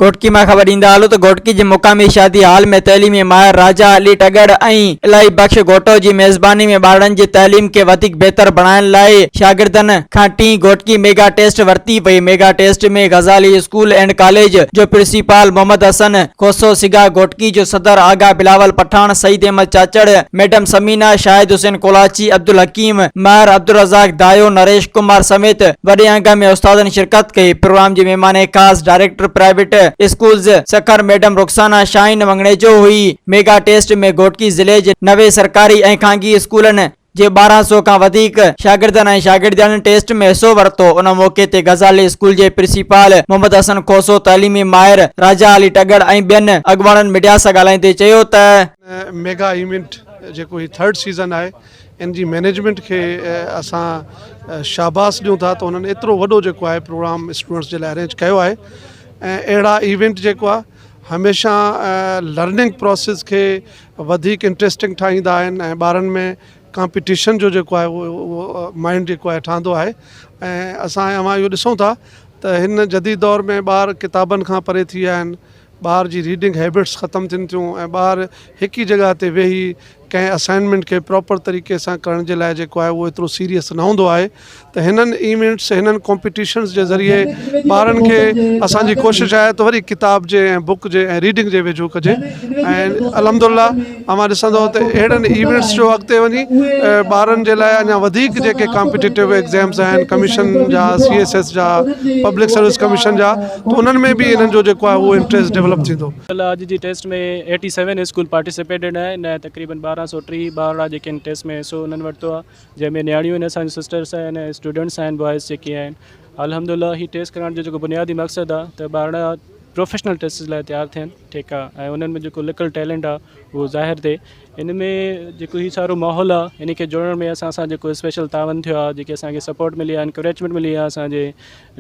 घोटकी में खबर ईंदा हलो तो घोटकी जी मुकामी शादी हाल में तैलीमी माहिर राजा अली टगड़ ऐं इलाही बख्श घोटो जी मेज़बानी में ॿारनि जी तैलीम के वधीक बेहतर बणाइण लाइ शागिर्दनि खां टी घोटकी मेगा टेस्ट वरती वई। मेगा टेस्ट में गजाली स्कूल एंड कॉलेज जो प्रिंसिपल मोहम्मद हसन खोसो सिगा, घोटकी जो सदर आगा बिलावल पठान, सईद अहमद चाचड़, मैडम समीना, शाहिद हुसैन कोलाची, अब्दुल हकीम, माहिर अब्दुल रज़ाक दायो, नरेश कुमार समेत वॾे अंग में उस्तादनि शिरकत कई। प्रोग्राम जी मेहमान खास director private schools Sukkur madam Rukhsana Shaheen वंगणेजो हुई। मेगा टेस्ट में घोटकी जिले जे 90 सरकारी ऐं खांगी स्कूलनि जे 1200 खां वधीक शागिर्दनि ऐं शागिर्दियुनि टेस्ट में हिस्सो वरितो। उन मौके ते गजाली स्कूल जे प्रिंसिपल मोहम्मद हसन खोसो, तैलीमी माहिर राजा अली टगड़ ऐं ॿियनि अॻवाननि मीडिया सां ॻाल्हाईंदे चयो त मेगा इवेंट जेको ही थर्ड सीज़न आहे इन जी मैनेजमेंट के असां शाबाश ॾियूं था त उन्हनि एतिरो वॾो जेको आहे प्रोग्राम स्टूडेंट्स जे लाइ अरेंज कयो आहे। ऐं अहिड़ा इवेंट जेको आहे हमेशह लर्निंग प्रोसेस के वधीक इंट्रस्टिंग ठाहींदा आहिनि ऐं ॿारनि में कॉम्पिटिशन जो जेको आहे उहो माइंड जेको आहे ठहंदो आहे। ऐं असां इहो ॾिसूं था त हिन जदीद दौर में ॿार किताबनि खां परे थी विया आहिनि, ॿार जी रीडिंग हैबिट्स ख़तमु थियनि थियूं ऐं ॿार हिक ई जॻह ते वेही कंहिं असाइनमेंट के प्रॉपर तरीक़े सां करण जे लाइ जेको आहे उहो एतिरो सीरियस न हूंदो आहे। त हिननि इवेंट्स हिननि कॉम्पिटिशन्स जे ज़रिए ॿारनि खे असांजी कोशिशि आहे त वरी किताब जे ऐं बुक जे ऐं रीडिंग जे वेझो कजे। ऐं अल्हम्दुलिल्लाह अमां ॾिसंदो त अहिड़नि इवेंट्स जो अॻिते वञी ॿारनि जे लाइ अञा वधीक जेके कॉम्पिटिटिव एग्ज़ाम्स आहिनि कमीशन जा, CSS जा, पब्लिक सर्विस कमीशन जा, त उन्हनि में बि इन्हनि जो जेको आहे उहो इंट्रस्ट डेवलप थींदो। अॼु जी टेस्ट में 87 स्कूल पार्टिसिपेटेड आहिनि ऐं तक़रीबन 1203 ॿार जेके आहिनि टेस्ट में हिसो उन्हनि वरितो आहे, जंहिंमें नियाणियूं आहिनि, असांजी सिस्टर्स आहिनि, स्टूडेंट्स आहिनि, बॉयज़ जेके आहिनि। अल्हम्दुलिल्लाह ही टेस्ट करण जो जेको बुनियादी मक़सदु आहे त ॿार प्रोफेशनल टेस्ट लाइ तयारु थियनि, ठीकु आहे, ऐं उन्हनि में जेको लिकल टैलेंट आहे उहो ज़ाहिर थिए। इन में जेको ही सारो माहौल आहे इन खे जोड़ण में असां सां जेको स्पेशल तावन थियो आहे, जेके असांखे सपोर्ट मिली आहे, इंकरेजमेंट मिली आहे असांजे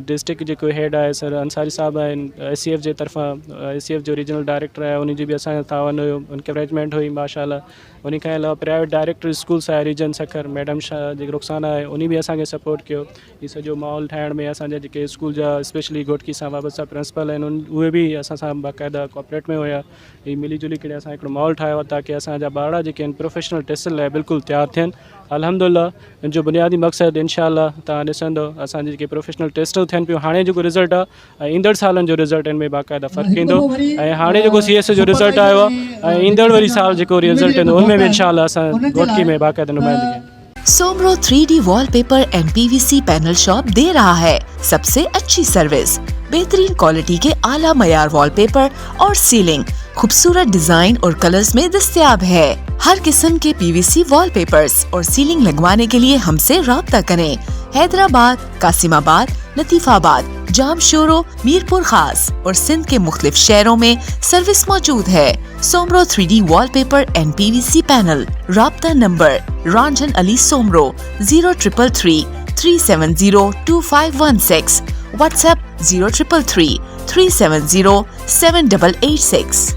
डिस्ट्रिक्ट जेको हेड आहे सर अंसारी साहब आहिनि, ACF जे तरफ़ां ACF जो रीजनल डायरेक्टर आहे, उन जी बि असांजो तावन हुयो, इंकरेजमेंट हुई माशाल्लाह। उन खां अलावा प्राइवेट डायरेक्टर स्कूल्स आहे रीजन सखर मैडम शाह जेके रुखसाना आहे, उन बि असांखे सपोर्ट कयो। ही सॼो माहौल ठाहिण में असांजा जेके स्कूल जा स्पेशली घोटकी सां वाबस्ता प्रिंसिपल आहिनि उहे बि असां सां बाक़ाइदा कोऑपरेट में हुया। ही मिली जुली करे असां हिकिड़ो माहौल ठाहियो आहे ताकी असांजा ॿार जेके आहिनि प्रोफेशनल टेस्ट लाइ बिल्कुलु तयारु थियनि। अल्हम्दुलिल्लाह इन जो बुनियादी मक़सदु इंशाअल्लाह तव्हां ॾिसंदो असांजे जेके प्रोफेशनल टेस्ट थियनि पियूं, हाणे जेको रिज़ल्ट आहे ऐं ईंदड़ सालनि जो रिज़ल्ट इन में बाक़ाइदा फ़र्क़ु ईंदो। ऐं हाणे जेको CS जो रिज़ल्ट आयो आहे ऐं ईंदड़ वरी साल जेको रिज़ल्ट ईंदो उनमें बि इंशाअल्लाह असां घोटकी में बाक़ाइदा नुमाइंदगी। Soomro 3D wallpaper and PVC panel shop दे रहा है सबसे अच्छी सर्विस, बेहतरीन क्वालिटी के आला मयार वॉलपेपर और सीलिंग खूबसूरत डिजाइन और कलर्स में दस्तयाब है। हर किस्म के PVC वॉलपेपर्स और सीलिंग लगवाने के लिए हमसे राब्ता करें। हैदराबाद, कासिमाबाद, लतीफाबाद, जामशोरो, मीरपुर खास और सिंध के मुख्तलिफ शहरों में सर्विस मौजूद है। Soomro 3D wallpaper and PVC panel. राब्ता नंबर रंजन अली सोमरो 0333 370 2516, व्हाट्सएप 0333 370 7886।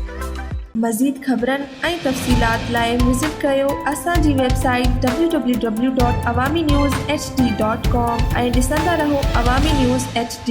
मज़ीद ख़बरनि ऐं तफ़सीलात लाइ विज़िट कयो असांजी वेबसाइट www.awamiNewsHD.com ऐं ॾिसंदा रहो अवामी न्यूज़ HD।